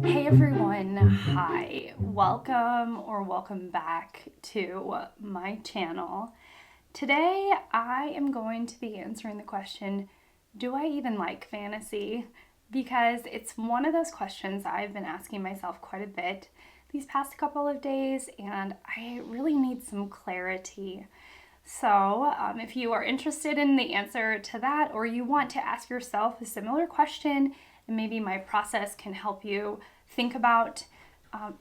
Hey everyone, hi. Welcome back to my channel. Today I am going to be answering the question, do I even like fantasy? Because it's one of those questions I've been asking myself quite a bit these past couple of days, and I really need some clarity. So if you are interested in the answer to that, or you want to ask yourself a similar question, and maybe my process can help you think about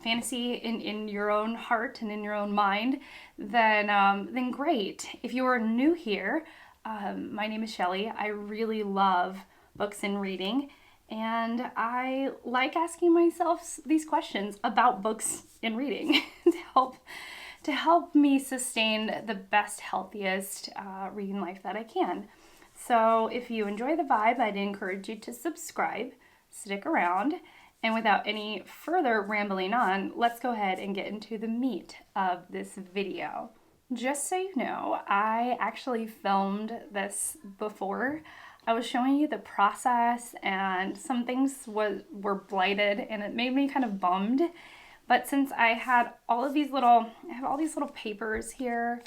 fantasy in your own heart and in your own mind, then great. If you are new here, my name is Shelly. I really love books and reading, and I like asking myself these questions about books and reading to help me sustain the best, healthiest reading life that I can. So if you enjoy the vibe, I'd encourage you to subscribe, stick around, and without any further rambling on, let's go ahead and get into the meat of this video. Just so you know, I actually filmed this before. I was showing you the process, and some things were blighted, and it made me kind of bummed. But since I had all these little papers here,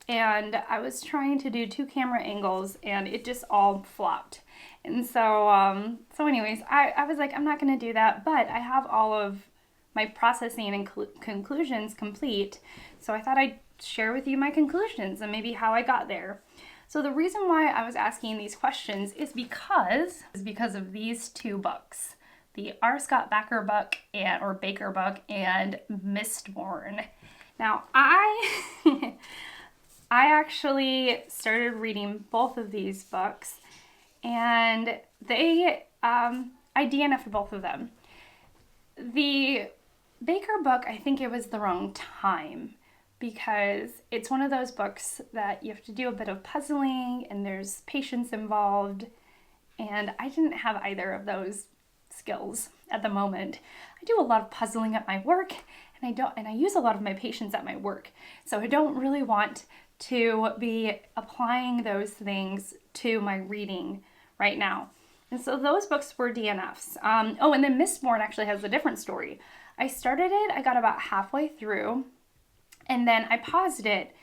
and I was trying to do 2 camera angles, and it just all flopped. And so anyways, I was like, I'm not going to do that, but I have all of my processing and conclusions complete. So I thought I'd share with you my conclusions and maybe how I got there. So the reason why I was asking these questions is because of these 2 books. The R. Scott Bakker book or Bakker book and Mistborn. Now I actually started reading both of these books, and I DNF'd both of them. The Bakker book, I think it was the wrong time, because it's one of those books that you have to do a bit of puzzling and there's patience involved, and I didn't have either of those skills at the moment. I do a lot of puzzling at my work, and I use a lot of my patience at my work. So I don't really want to be applying those things to my reading right now. And so those books were DNFs. And then Mistborn actually has a different story. I started it, I got about halfway through, and then I paused it.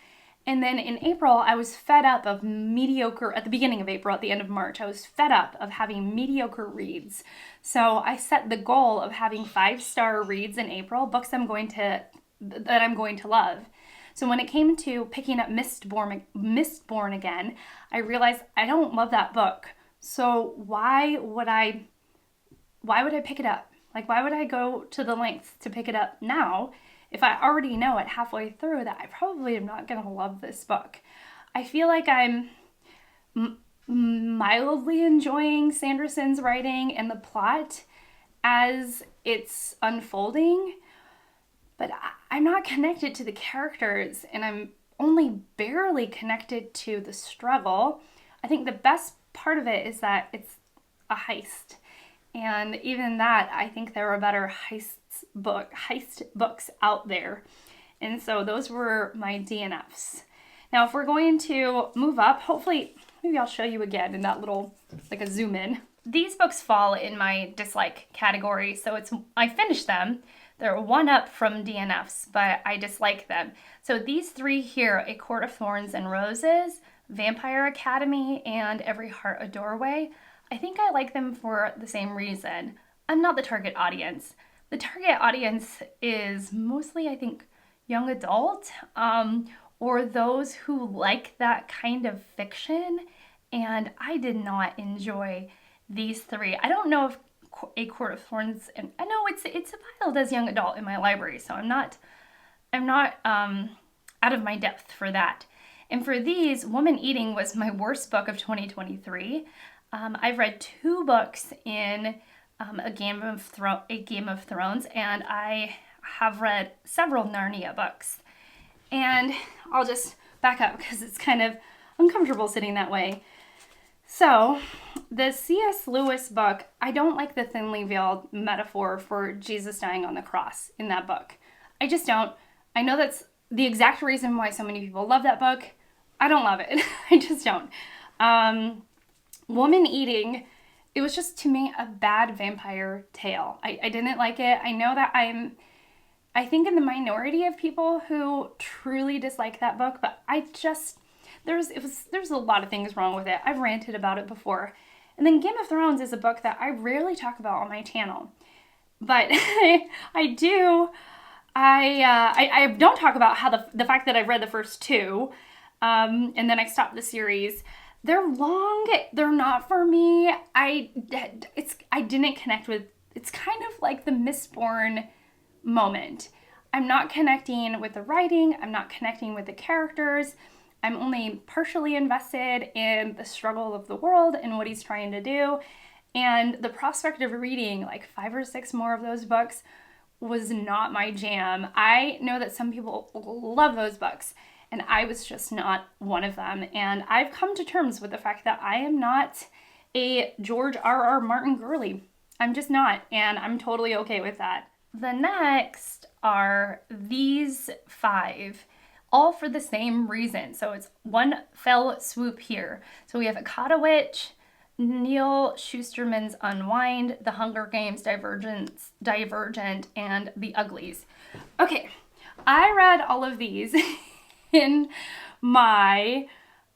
And then in April, I was fed up of mediocre, at the beginning of April, at the end of March, I was fed up of having mediocre reads. So I set the goal of having 5-star reads in April, books that I'm going to love. So when it came to picking up Mistborn again, I realized I don't love that book. So why would I pick it up? Like, why would I go to the lengths to pick it up now if I already know it halfway through that I probably am not going to love this book? I feel like I'm mildly enjoying Sanderson's writing and the plot as it's unfolding, but I'm not connected to the characters, and I'm only barely connected to the struggle. I think the best part of it is that it's a heist, and even that, I think there are better heist books out there. And so those were my DNFs. Now, if we're going to move up, hopefully, maybe I'll show you again in that little, like a zoom in. These books fall in my dislike category. So I finished them. They're 1 up from DNFs, but I dislike them. So these 3 here, A Court of Thorns and Roses, Vampire Academy, and Every Heart a Doorway, I think I like them for the same reason. I'm not the target audience. The target audience is mostly, I think, young adult, or those who like that kind of fiction, and I did not enjoy these 3. I don't know if A Court of Thorns, and I know it's filed as young adult in my library, so I'm not out of my depth for that. And for these, Woman Eating was my worst book of 2023. I've read 2 books in A Game of Thrones, and I have read several Narnia books. And I'll just back up because it's kind of uncomfortable sitting that way. So, the C.S. Lewis book, I don't like the thinly veiled metaphor for Jesus dying on the cross in that book. I just don't. I know that's the exact reason why so many people love that book. I don't love it. I just don't. Woman Eating it was just, to me, a bad vampire tale. I didn't like it. I know that I think in the minority of people who truly dislike that book, but I just, there's a lot of things wrong with it. I've ranted about it before. And then Game of Thrones is a book that I rarely talk about on my channel. But I do. I don't talk about how the fact that I've read the first two, and then I stopped the series. They're long. They're not for me. I didn't connect with. It's kind of like the Mistborn moment. I'm not connecting with the writing. I'm not connecting with the characters. I'm only partially invested in the struggle of the world and what he's trying to do. And the prospect of reading like 5 or 6 more of those books was not my jam. I know that some people love those books, and I was just not one of them. And I've come to terms with the fact that I am not a George R.R. Martin girly. I'm just not, and I'm totally okay with that. The next are these 5, all for the same reason. So it's one fell swoop here. So we have Akata Witch, Neil Shusterman's Unwind, The Hunger Games, Divergent, and The Uglies. Okay, I read all of these in my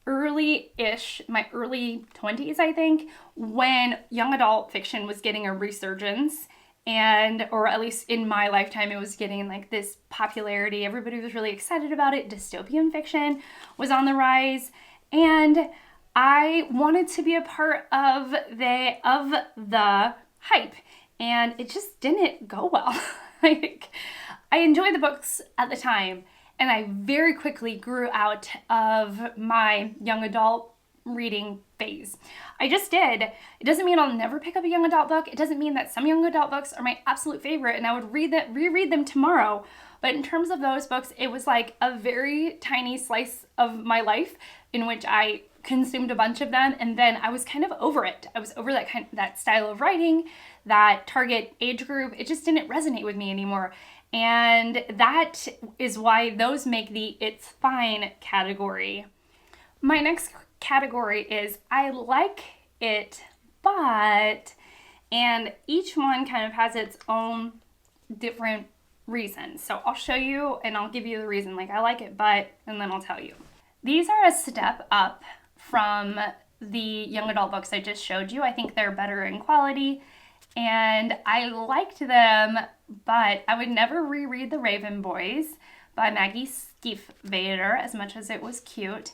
early 20s, I think, when young adult fiction was getting a resurgence, or at least in my lifetime, it was getting like this popularity. Everybody was really excited about it. Dystopian fiction was on the rise, and I wanted to be a part of the hype, and it just didn't go well. Like, I enjoyed the books at the time, and I very quickly grew out of my young adult reading phase. I just did. It doesn't mean I'll never pick up a young adult book. It doesn't mean that some young adult books are my absolute favorite and I would reread them tomorrow. But in terms of those books, it was like a very tiny slice of my life in which I consumed a bunch of them, and then I was kind of over it. I was over that style of writing, that target age group. It just didn't resonate with me anymore. And that is why those make the it's fine category. My next category is I like it, but, and each one kind of has its own different reason. So I'll show you and I'll give you the reason, like I like it, but, and then I'll tell you. These are a step up from the young adult books I just showed you. I think they're better in quality and I liked them, but I would never reread The Raven Boys by Maggie Stiefvater as much as it was cute.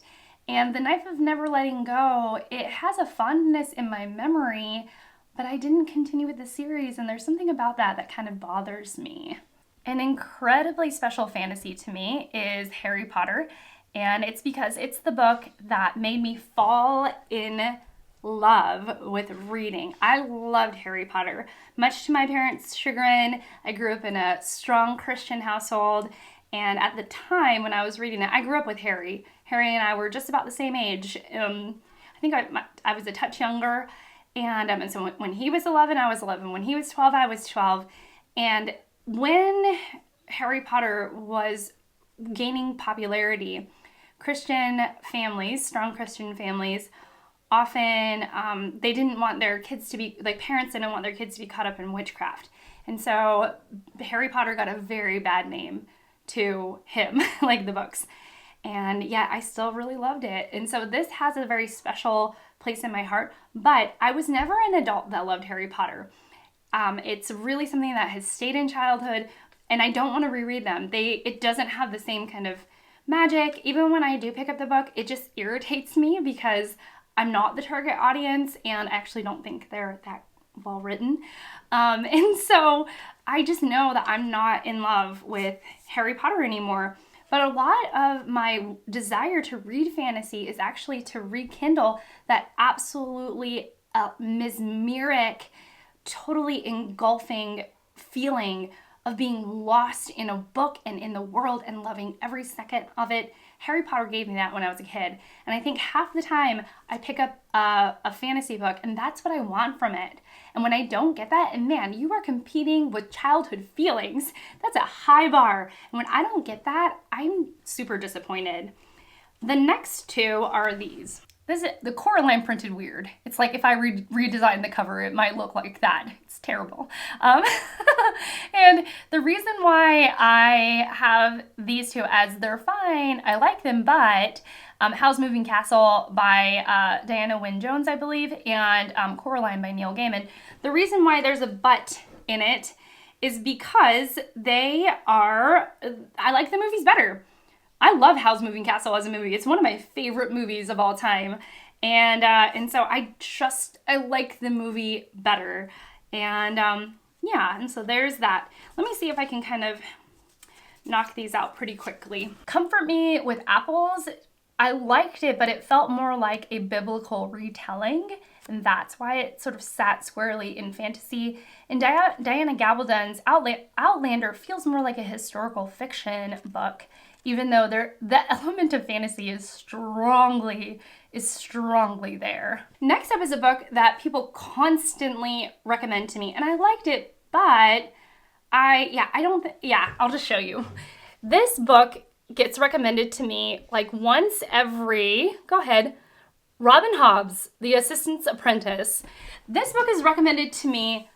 And The Knife of Never Letting Go, it has a fondness in my memory, but I didn't continue with the series, and there's something about that kind of bothers me. An incredibly special fantasy to me is Harry Potter, and it's because it's the book that made me fall in love with reading. I loved Harry Potter. Much to my parents' chagrin, I grew up in a strong Christian household, and at the time when I was reading it, I grew up with Harry. Harry and I were just about the same age. I think I was a touch younger, and so when he was 11, I was 11. When he was 12, I was 12. And when Harry Potter was gaining popularity, Christian families, strong Christian families, often they didn't want their kids to be, like parents didn't want their kids to be caught up in witchcraft. And so Harry Potter got a very bad name to him, like the books. And yeah, I still really loved it. And so this has a very special place in my heart, but I was never an adult that loved Harry Potter. It's really something that has stayed in childhood, and I don't want to reread them. It doesn't have the same kind of magic. Even when I do pick up the book, it just irritates me because I'm not the target audience, and I actually don't think they're that well written. And so I just know that I'm not in love with Harry Potter anymore. But a lot of my desire to read fantasy is actually to rekindle that absolutely mesmeric, totally engulfing feeling of being lost in a book and in the world and loving every second of it. Harry Potter gave me that when I was a kid. And I think half the time I pick up a fantasy book and that's what I want from it. And when I don't get that, and man, you are competing with childhood feelings. That's a high bar. And when I don't get that, I'm super disappointed. The next two are these. the Coraline printed weird. It's like if I redesigned the cover, it might look like that. It's terrible. And the reason why I have these two as they're fine, I like them, but Howl's Moving Castle by Diana Wynne Jones, I believe, and Coraline by Neil Gaiman. The reason why there's a but in it is because I like the movies better. I love Howl's Moving Castle as a movie. It's one of my favorite movies of all time. And so I like the movie better. And yeah, and so there's that. Let me see if I can kind of knock these out pretty quickly. Comfort Me with Apples, I liked it, but it felt more like a biblical retelling. And that's why it sort of sat squarely in fantasy. And Diana Gabaldon's Outlander feels more like a historical fiction book, even though the element of fantasy is strongly there. Next up is a book that people constantly recommend to me, and I liked it, but I'll just show you. This book gets recommended to me like once every, go ahead, Robin Hobb's The Assistant's Apprentice. This book is recommended to me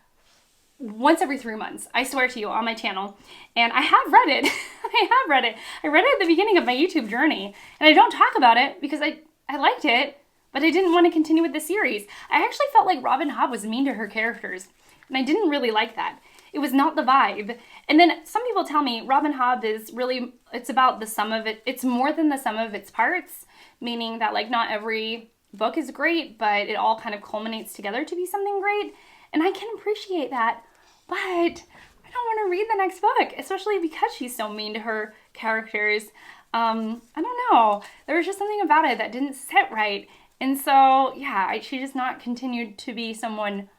once every 3 months, I swear to you, on my channel. And I have read it. I read it at the beginning of my YouTube journey. And I don't talk about it because I liked it, but I didn't want to continue with the series. I actually felt like Robin Hobb was mean to her characters, and I didn't really like that. It was not the vibe. And then some people tell me Robin Hobb is really, it's about the sum of it. It's more than the sum of its parts, meaning that like not every book is great, but it all kind of culminates together to be something great. And I can appreciate that, but I don't want to read the next book, especially because she's so mean to her characters. I don't know. There was just something about it that didn't sit right. And so, yeah, she just not continued to be someone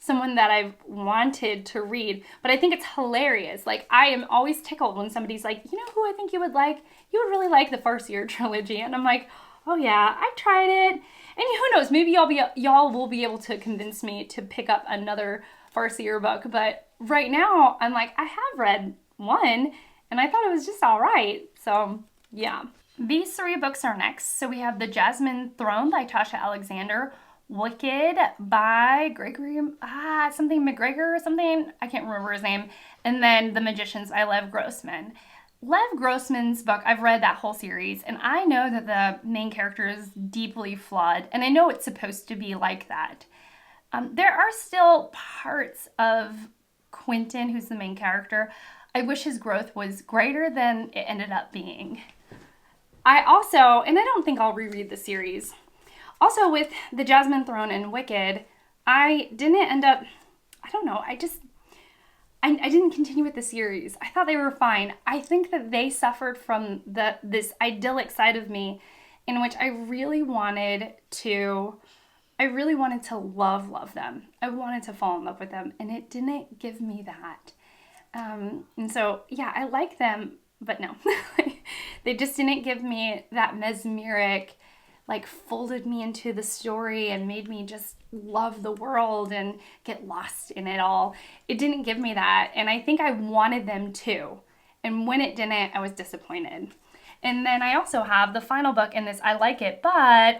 that I've wanted to read. But I think it's hilarious. Like, I am always tickled when somebody's like, you know who I think you would like? You would really like the Farseer trilogy. And I'm like, oh yeah, I tried it. And who knows, maybe y'all will be able to convince me to pick up another Farseer book. But right now, I'm like, I have read one, and I thought it was just all right. So, yeah. These three books are next. So we have The Jasmine Throne by Tasha Alexander, Wicked by something McGregor or something, I can't remember his name, and then The Magicians by Lev Grossman. Lev Grossman's book, I've read that whole series, and I know that the main character is deeply flawed, and I know it's supposed to be like that. There are still parts of Quentin, who's the main character, I wish his growth was greater than it ended up being. I also, and I don't think I'll reread the series, also with The Jasmine Throne and Wicked, I didn't end up, I don't know, I didn't continue with the series. I thought they were fine. I think that they suffered from this idyllic side of me in which I really wanted to love them. I wanted to fall in love with them, and it didn't give me that. And so, yeah, I like them, but no. They just didn't give me that mesmeric, like, folded me into the story and made me just love the world and get lost in it all. It didn't give me that, and I think I wanted them to. And when it didn't, I was disappointed. And then I also have the final book in this I liked it, but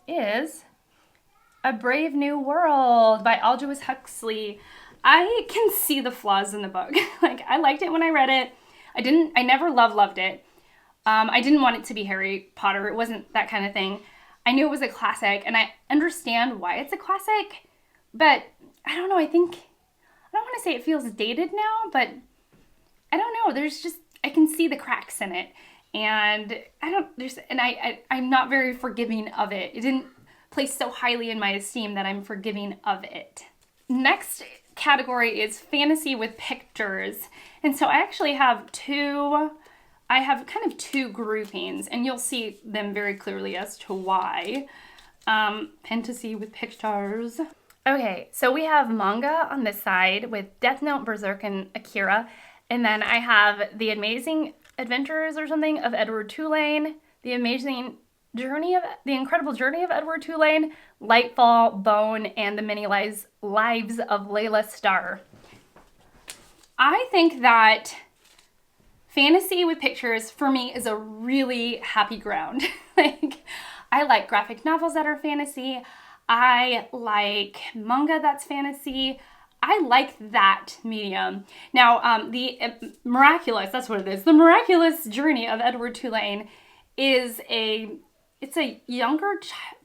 is A Brave New World by Aldous Huxley. I can see the flaws in the book. Like, I liked it when I read it. I never loved it. I didn't want it to be Harry Potter. It wasn't that kind of thing. I knew it was a classic, and I understand why it's a classic, but I don't know, I don't want to say it feels dated now, but I don't know, I can see the cracks in it, and I'm not very forgiving of it. It didn't place so highly in my esteem that I'm forgiving of it. Next category is fantasy with pictures, and so I actually have kind of two groupings, and you'll see them very clearly as to why. Fantasy with pictures. Okay, so we have manga on this side with Death Note, Berserk, and Akira. And then I have The Amazing Adventures or something of Edward Tulane, The Incredible Journey of Edward Tulane, Lightfall, Bone, and The Many Lives of Layla Starr. I think that fantasy with pictures for me is a really happy ground. Like, I like graphic novels that are fantasy. I like manga that's fantasy. I like that medium. Now, the Miraculous, that's what it is. The Miraculous Journey of Edward Tulane is it's a younger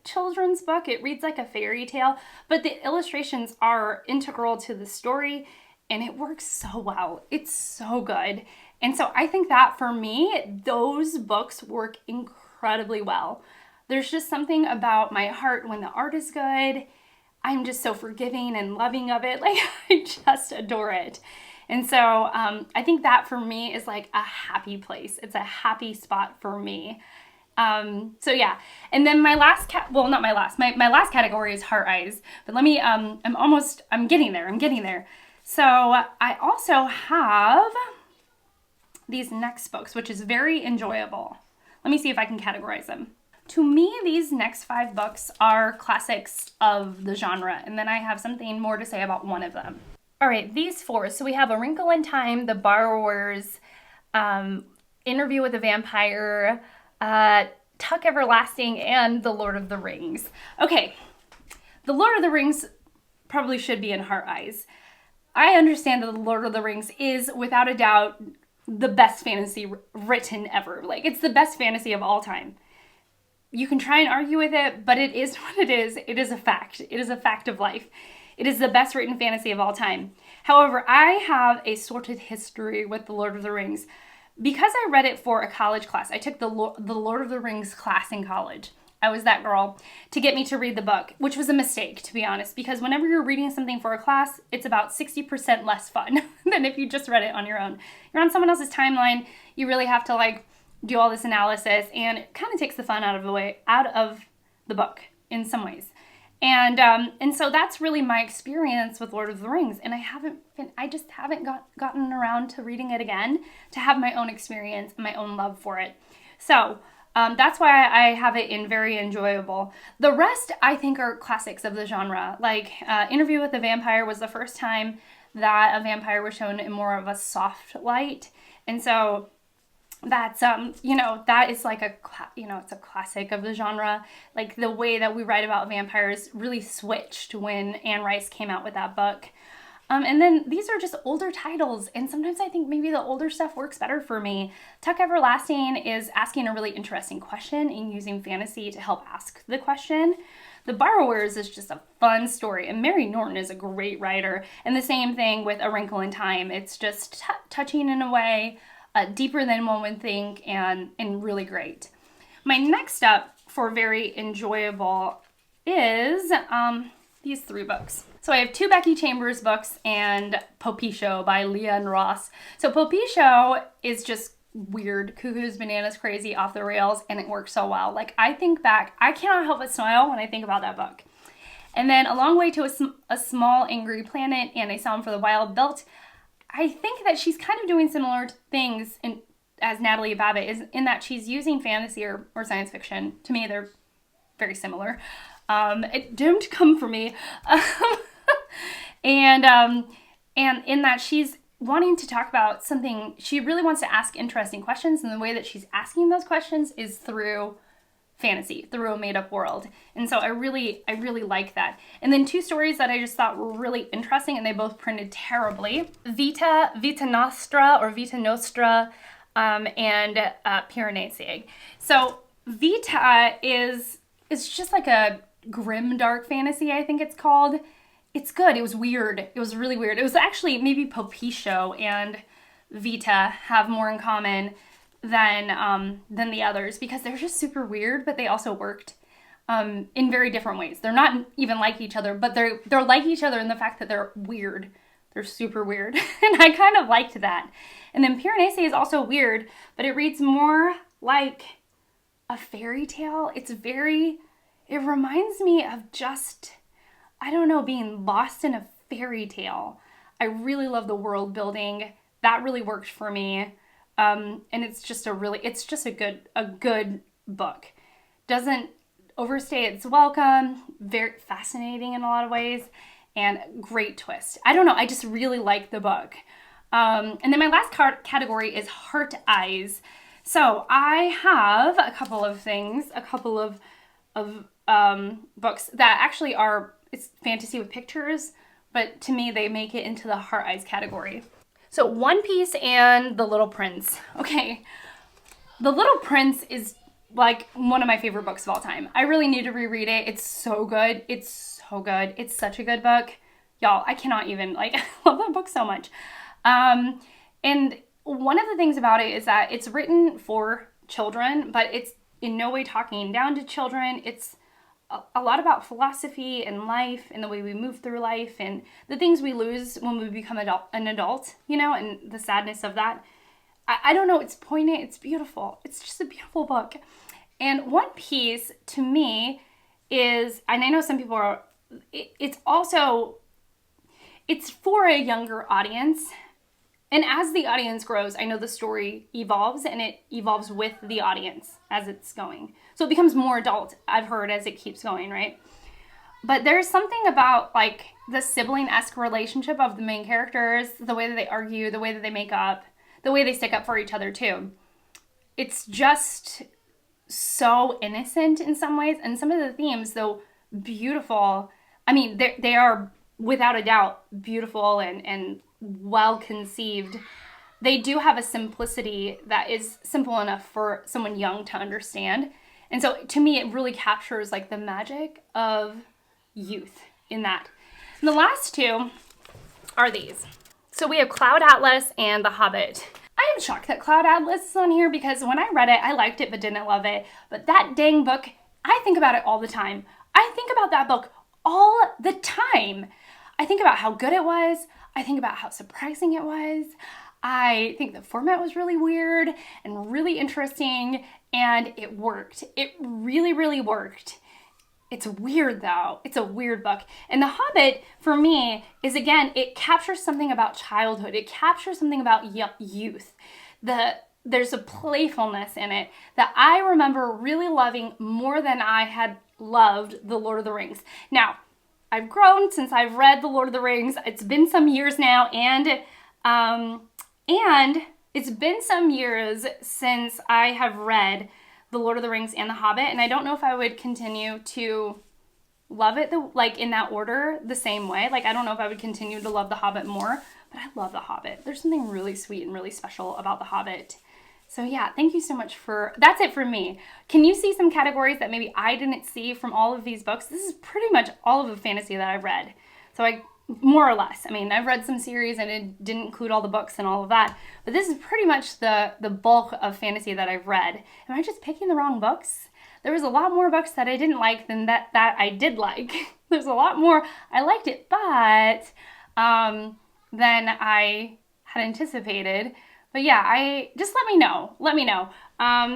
children's book. It reads like a fairy tale, but the illustrations are integral to the story, and it works so well. It's so good. And so I think that for me, those books work incredibly well. There's just something about my heart when the art is good. I'm just so forgiving and loving of it. Like, I just adore it. And so I think that for me is like a happy place. It's a happy spot for me. So yeah. And then my last my last category is heart eyes. But let me, I'm getting there. So I also have these next books, which is very enjoyable. Let me see if I can categorize them. To me, these next 5 books are classics of the genre, and then I have something more to say about one of them. All right, these 4. So we have A Wrinkle in Time, The Borrowers, Interview with a Vampire, Tuck Everlasting, and The Lord of the Rings. Okay, The Lord of the Rings probably should be in heart eyes. I understand that The Lord of the Rings is, without a doubt, the best fantasy written ever. Like, it's the best fantasy of all time. You can try and argue with it, but it is what it is. It is a fact. It is a fact of life. It is the best written fantasy of all time. However, I have a sordid history with The Lord of the Rings. Because I read it for a college class, I took the Lord of the Rings class in college. I was that girl to get me to read the book, which was a mistake, to be honest, because whenever you're reading something for a class, it's about 60% less fun than if you just read it on your own. You're on someone else's timeline. You really have to do all this analysis, and it kind of takes the fun out of the book in some ways. And so that's really my experience with Lord of the Rings, and I just haven't gotten around to reading it again to have my own experience and my own love for it. So that's why I have it in very enjoyable. The rest I think are classics of the genre. Like Interview with the Vampire was the first time that a vampire was shown in more of a soft light, and so that's that is like it's a classic of the genre. Like, the way that we write about vampires really switched when Anne Rice came out with that book. And then these are just older titles, and sometimes I think maybe the older stuff works better for me. Tuck Everlasting is asking a really interesting question and using fantasy to help ask the question. The Borrowers is just a fun story, and Mary Norton is a great writer. And the same thing with A Wrinkle in Time. It's just touching in a way, deeper than one would think, and really great. My next up for very enjoyable is these 3 books. So I have 2 Becky Chambers books and Popisho by Leah and Ross. So Popisho is just weird, cuckoo's bananas crazy, off the rails, and it works so well. Like, I think back, I cannot help but smile when I think about that book. And then A Long Way to a Small Angry Planet and A Psalm for the Wild Built, I think that she's kind of doing similar things as Natalie Babbitt, is in that she's using fantasy or science fiction. To me, they're very similar. It didn't come for me. And in that she's wanting to talk about something, she really wants to ask interesting questions, and the way that she's asking those questions is through fantasy, through a made-up world. And so I really like that. And then 2 stories that I just thought were really interesting, and they both printed terribly. Vita Nostra, and Piranesi. So Vita is just like a grim dark fantasy, I think it's called. It's good. It was weird. It was really weird. It was actually maybe Popisho and Vita have more in common than the others, because they're just super weird, but they also worked in very different ways. They're not even like each other, but they're like each other in the fact that they're weird. They're super weird, and I kind of liked that. And then Piranesi is also weird, but it reads more like a fairy tale. It reminds me of just, I don't know, being lost in a fairy tale. I really love the world building. That really worked for me. And it's just a good book. Doesn't overstay its welcome. Very fascinating in a lot of ways, and great twist. I don't know. I just really like the book. And then my last category is heart eyes. So I have a couple of things, a couple of of books that actually are, it's fantasy with pictures, but to me they make it into the Heart Eyes category. So One Piece and The Little Prince. Okay, The Little Prince is like one of my favorite books of all time. I really need to reread it. It's so good. It's so good. It's such a good book. Y'all, I cannot even, like, I love that book so much. And one of the things about it is that it's written for children, but it's in no way talking down to children. It's a lot about philosophy and life and the way we move through life and the things we lose when we become an adult, you know, and the sadness of that. I don't know, it's poignant, it's beautiful. It's just a beautiful book. And One Piece, to me, is, and I know some people are, it's for a younger audience. And as the audience grows, I know the story evolves, and it evolves with the audience as it's going. So it becomes more adult, I've heard, as it keeps going, right? But there's something about, like, the sibling-esque relationship of the main characters, the way that they argue, the way that they make up, the way they stick up for each other, too. It's just so innocent in some ways, and some of the themes, though beautiful, I mean, they are, without a doubt, beautiful and well-conceived. They do have a simplicity that is simple enough for someone young to understand. And so, to me, it really captures, like, the magic of youth in that. And the last two are these. So we have Cloud Atlas and The Hobbit. I am shocked that Cloud Atlas is on here because when I read it, I liked it but didn't love it. But that dang book, I think about it all the time. I think about that book all the time. I think about how good it was. I think about how surprising it was. I think the format was really weird and really interesting, and it worked. It really, really worked. It's weird, though. It's a weird book. And The Hobbit, for me, is, again, it captures something about childhood. It captures something about youth. There's a playfulness in it that I remember really loving more than I had loved The Lord of the Rings. Now, I've grown since I've read The Lord of the Rings. It's been some years now, and it's been some years since I have read The Lord of the Rings and The Hobbit, and I don't know if I would continue to love it, like, in that order, the same way. Like, I don't know if I would continue to love The Hobbit more, but I love The Hobbit. There's something really sweet and really special about The Hobbit. So yeah, thank you so much that's it for me. Can you see some categories that maybe I didn't see from all of these books? This is pretty much all of the fantasy that I've read. So more or less. I mean, I've read some series and it didn't include all the books and all of that, but this is pretty much the bulk of fantasy that I've read. Am I just picking the wrong books? There was a lot more books that I didn't like than that I did like. There's a lot more, I liked it, but than I had anticipated. But yeah, just let me know. Let me know.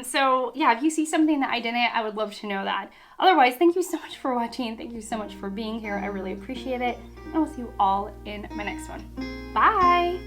So yeah, if you see something that I didn't, I would love to know that. Otherwise, thank you so much for watching. Thank you so much for being here. I really appreciate it. And I'll see you all in my next one. Bye!